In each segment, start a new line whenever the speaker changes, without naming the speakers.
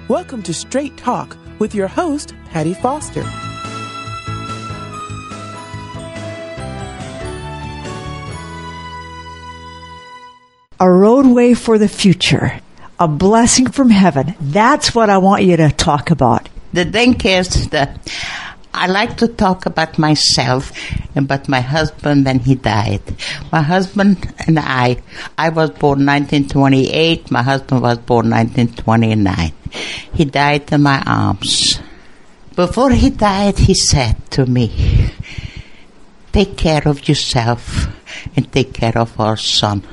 Welcome to Straight Talk with your host, Patty Foster.
A roadway for the future. A blessing from heaven. That's what I want you to talk about.
The thing is that I like to talk about myself and about my husband when he died. My husband and I was born 1928. My husband was born 1929. He died in my arms. Before he died, he said to me, take care of yourself and take care of our son.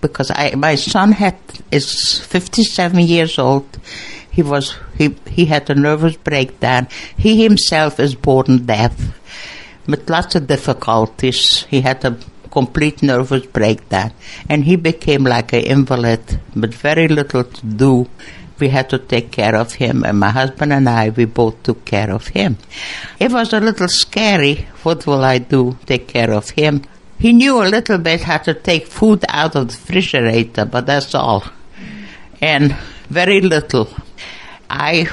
Because my son is 57 years old. He had a nervous breakdown. He himself is born deaf with lots of difficulties. He had a complete nervous breakdown, and he became like an invalid with very little to do. We had to take care of him, and my husband and I, we both took care of him. It was a little scary. What will I do? Take care of him. He knew a little bit how to take food out of the refrigerator, but that's all. And very little. I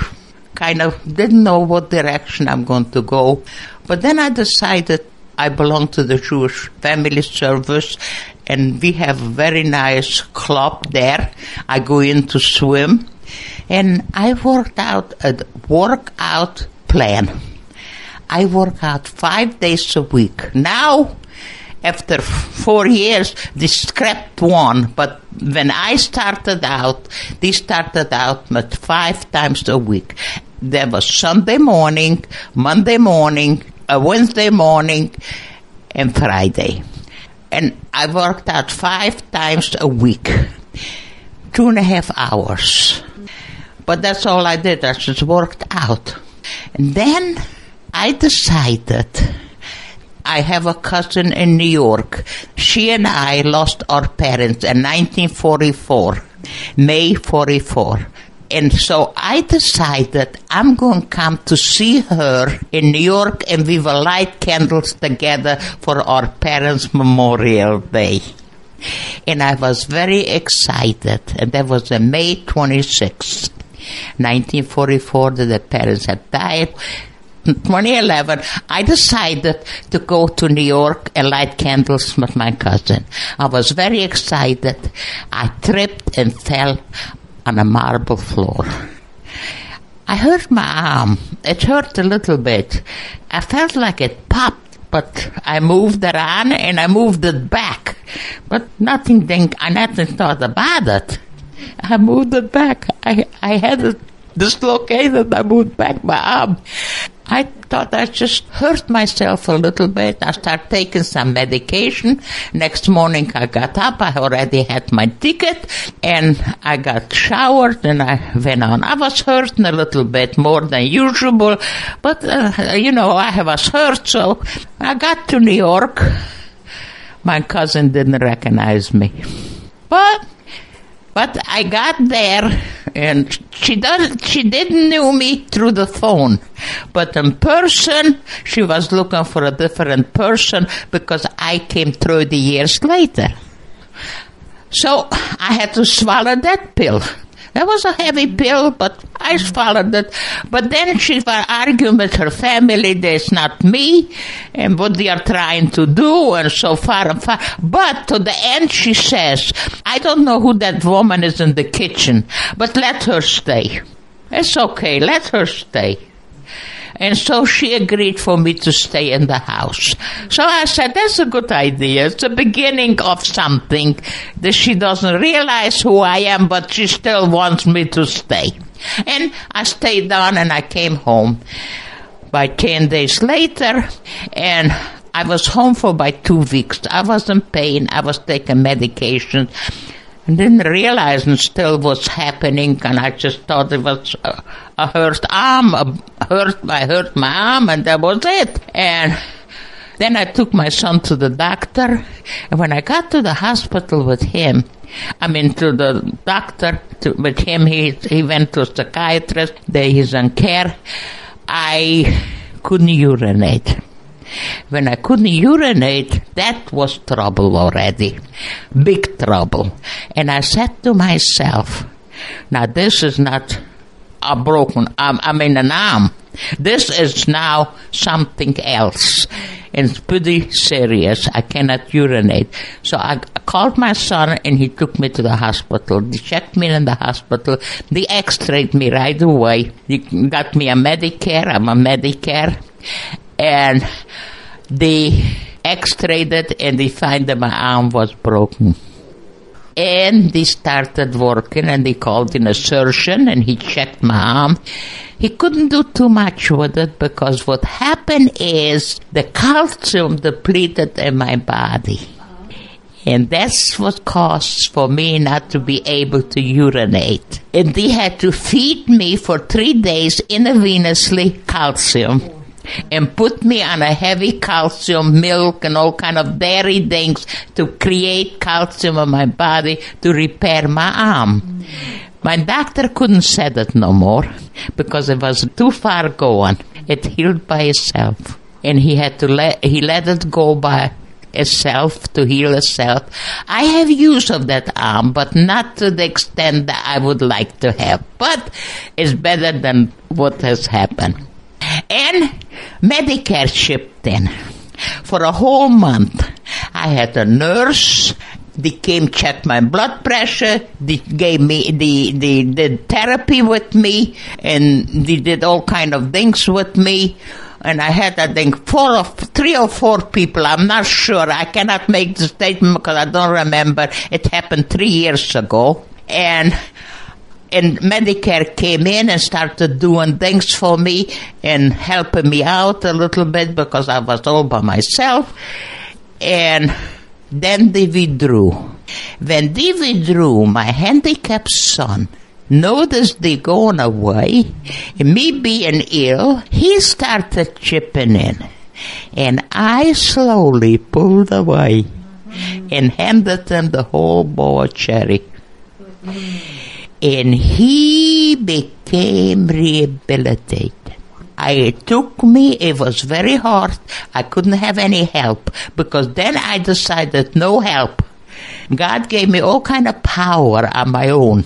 kind of didn't know what direction I'm going to go. But then I decided I belong to the Jewish Family Service, and we have a very nice club there. I go in to swim, and I worked out a workout plan. I work out 5 days a week. Now, after 4 years, they scrapped one. But when I started out, they started out with 5 times a week. There was Sunday morning, Monday morning, Wednesday morning, and Friday. And I worked out 5 times a week, 2.5 hours. But that's all I did. I just worked out. And then I decided, I have a cousin in New York. She and I lost our parents in 1944, May 44. And so I decided I'm going to come to see her in New York, and we will light candles together for our parents' Memorial Day. And I was very excited. And that was on May 26th, 1944, that the parents had died. 2011, I decided to go to New York and light candles with my cousin. I was very excited. I tripped and fell on a marble floor. I hurt my arm. It hurt a little bit. I felt like it popped, but I moved it on and I moved it back. But nothing thought about it. I moved it back. I had it dislocated. I moved back my arm. I thought I just hurt myself a little bit. I started taking some medication. Next morning I got up. I already had my ticket, and I got showered, and I went on. I was hurting a little bit more than usual, but, I was hurt, so I got to New York. My cousin didn't recognize me. But I got there, and she didn't know me through the phone. But in person, she was looking for a different person because I came 30 years later. So I had to swallow that pill. That was a heavy pill, but I swallowed it. But then she was arguing with her family that it's not me and what they are trying to do and so far and far. But to the end she says, I don't know who that woman is in the kitchen, but let her stay. It's okay, let her stay. And so she agreed for me to stay in the house. So I said, that's a good idea. It's the beginning of something that she doesn't realize who I am, but she still wants me to stay. And I stayed on and I came home by 10 days later, and I was home for about 2 weeks. I was in pain. I was taking medication. And didn't realize and still what's happening, and I just thought it was a hurt arm, I hurt my arm, and that was it. And then I took my son to the doctor, and when I got to the hospital with him, to the doctor, with him, he went to a psychiatrist, there he's in care, I couldn't urinate. When I couldn't urinate, that was trouble already. Big trouble. And I said to myself, now this is not broken. An arm. This is now something else. And it's pretty serious. I cannot urinate. So I called my son and he took me to the hospital. They checked me in the hospital. They x-rayed me right away. They got me a Medicare. I'm a Medicare. And they x-rayed it and they found that my arm was broken. And they started working and they called in a surgeon and he checked my arm. He couldn't do too much with it because what happened is the calcium depleted in my body. And that's what caused for me not to be able to urinate. And they had to feed me for 3 days intravenously calcium and put me on a heavy calcium milk and all kind of dairy things to create calcium in my body to repair my arm. My doctor couldn't set it no more because it was too far gone. It healed by itself. And he let it go by itself to heal itself. I have use of that arm, but not to the extent that I would like to have. But it's better than what has happened. And Medicare shipped in. For a whole month, I had a nurse. They came, checked my blood pressure. They gave me, they did therapy with me, and they did all kind of things with me. And I had, I think, 3 or 4 people. I'm not sure. I cannot make the statement because I don't remember. It happened 3 years ago. And Medicare came in and started doing things for me and helping me out a little bit because I was all by myself. And then they withdrew. When they withdrew, my handicapped son noticed they going away. And me being ill, he started chipping in. And I slowly pulled away and handed him the whole bowl of cherry. And he became rehabilitated. It was very hard. I couldn't have any help because then I decided no help. God gave me all kind of power on my own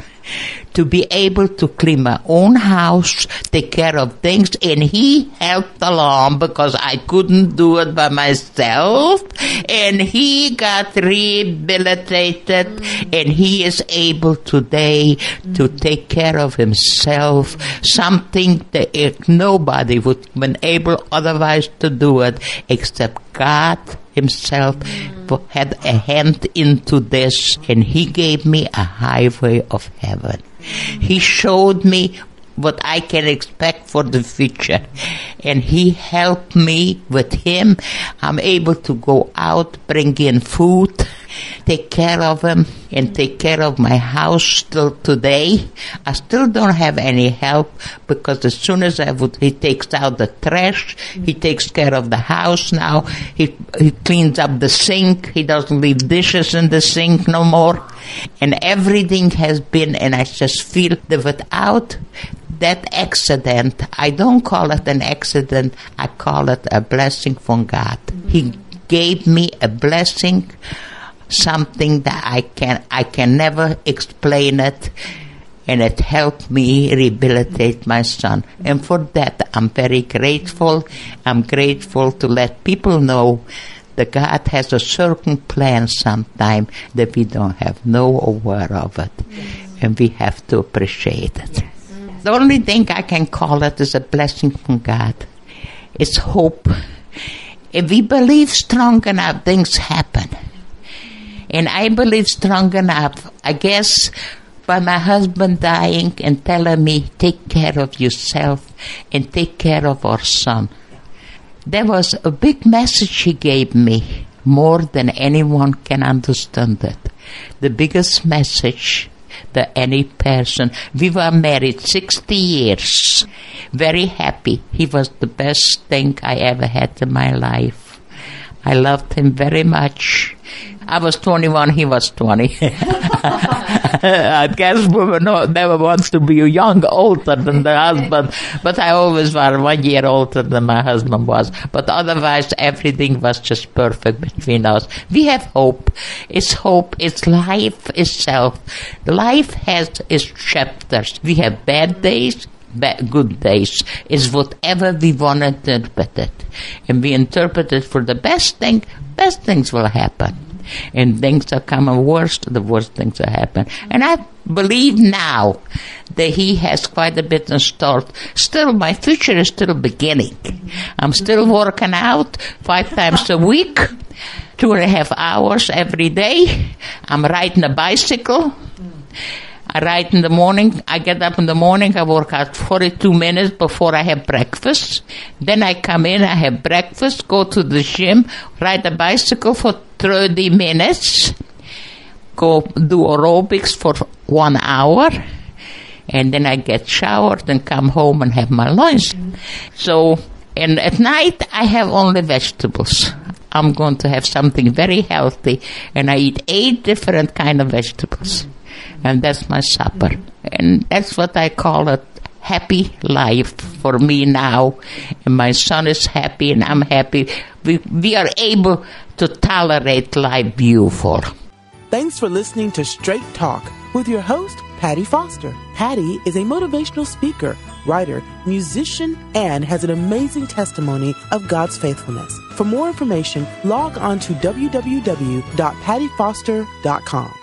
to be able to clean my own house, take care of things, and he helped along because I couldn't do it by myself. And he got rehabilitated, and he is able today to take care of himself, something that nobody would have been able otherwise to do it except God himself had a hand into this, and he gave me a highway of heaven. He showed me what I can expect for the future, and he helped me. With him, I'm able to go out, bring in food, take care of him, and take care of my house still today. I still don't have any help because as soon as he takes out the trash, he takes care of the house now. He cleans up the sink. He doesn't leave dishes in the sink no more. And everything has been, and I just feel that without that accident, I don't call it an accident, I call it a blessing from God. He gave me a blessing, something that I can never explain it, and it helped me rehabilitate my son. And for that, I'm very grateful. I'm grateful to let people know that God has a certain plan sometime that we don't have no aware of it, and we have to appreciate it. The only thing I can call it is a blessing from God. It's hope. If we believe strong enough, things happen. And I believe strong enough, I guess, by my husband dying and telling me, take care of yourself and take care of our son. There was a big message he gave me, more than anyone can understand it. The biggest message that any person. We were married 60 years. Very happy. He was the best thing I ever had in my life. I loved him very much. I was 21, he was 20. I guess women never wants to be young, older than the husband, but I always was 1 year older than my husband was. But otherwise, everything was just perfect between us. We have hope. It's life itself. Life has its chapters. We have bad days, good days. It's whatever we want to interpret it. And we interpret it for the best things will happen. And things are coming worse, the worst things will happen. And I believe now that He has quite a bit in store. Still, my future is still beginning. I'm still working out 5 times a week, 2.5 hours every day. I'm riding a bicycle. I ride in the morning. I get up in the morning. I work out 42 minutes before I have breakfast. Then I come in, I have breakfast, go to the gym, ride a bicycle for 30 minutes, go do aerobics for 1 hour, and then I get showered and come home and have my lunch. So, and at night I have only vegetables. I'm going to have something very healthy, and I eat 8 different kind of vegetables. And that's my supper. And that's what I call a happy life for me now. And my son is happy and I'm happy. We are able to tolerate life beautiful.
Thanks for listening to Straight Talk with your host, Patty Foster. Patty is a motivational speaker, writer, musician, and has an amazing testimony of God's faithfulness. For more information, log on to www.pattyfoster.com.